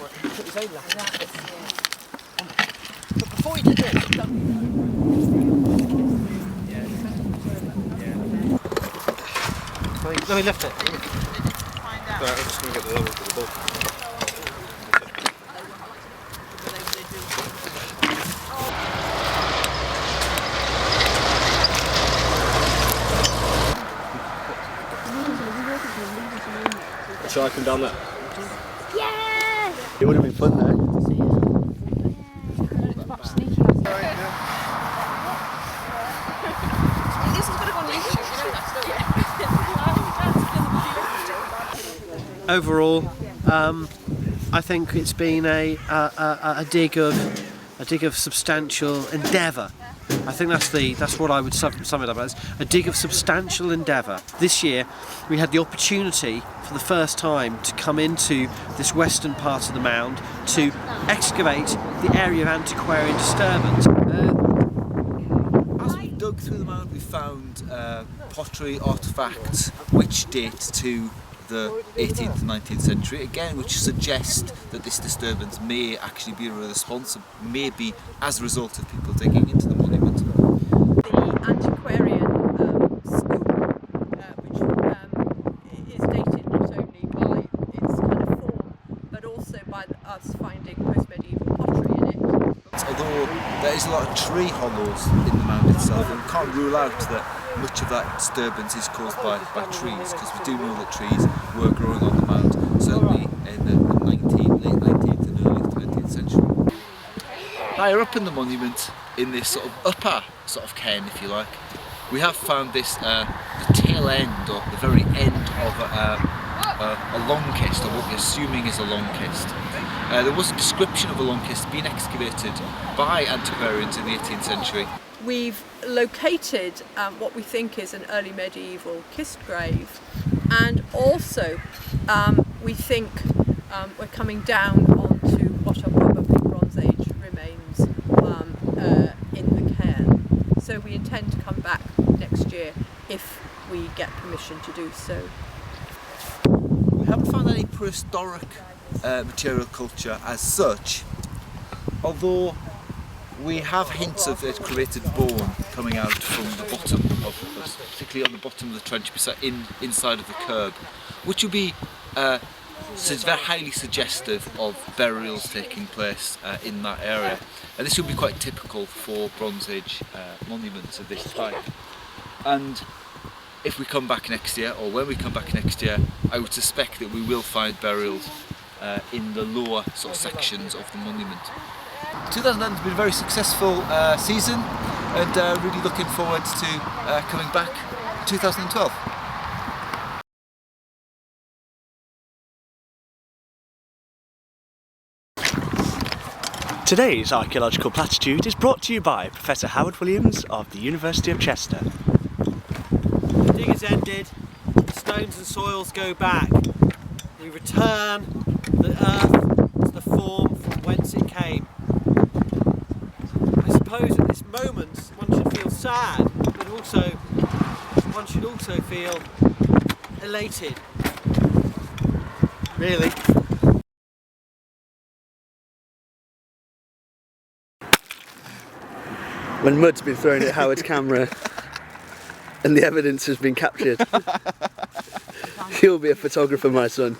Put his own ladder. But before he did this, he'd done. Let me lift it. I'm just going to get the level for the boat. Shall I come down there? Yeah! It would have been fun though. This is going to go on YouTube, Overall, I think it's been a dig of substantial endeavour. I think that's what I would sum it up as, a dig of substantial endeavour. This year we had the opportunity for the first time to come into this western part of the mound to excavate the area of antiquarian disturbance. As we dug through the mound, we found pottery artefacts which date to the 18th and 19th century, again which suggests that this disturbance may actually be a response, maybe as a result of people digging into the monument. The antiquarian scoop, which is dated not only by its kind of form, but also by us finding post-medieval pottery in it. Although there is a lot of tree hollows in the mound itself, and we can't rule out that much of that disturbance is caused by trees, because we do know that trees were growing on the mound, certainly in the late 19th and early 20th century. Higher up in the monument, in this sort of upper sort of cairn, if you like, we have found this the tail end, or the very end of a long kist, or what we're assuming is a long kist. There was a description of a long kist being excavated by antiquarians in the 18th century. We've located what we think is an early medieval kist grave, and also we think we're coming down onto what are probably Bronze Age remains in the cairn. So we intend to come back next year if we get permission to do so. We haven't found any prehistoric material culture as such, although we have hints of a created bone coming out from the bottom of, particularly on the bottom of the trench, inside of the curb, which would be very highly suggestive of burials taking place in that area. And this would be quite typical for Bronze Age monuments of this type. And if we come back next year, or when we come back next year, I would suspect that we will find burials in the lower sort of sections of the monument. 2011 has been a very successful season, and really looking forward to coming back in 2012. Today's archaeological platitude is brought to you by Professor Howard Williams of the University of Chester. The dig is ended, the stones and soils go back. We return the earth to the form from whence it came. I suppose at this moment one should feel sad, but also one should also feel elated. Really. When mud's been thrown at Howard's camera and the evidence has been captured, you'll be a photographer, my son.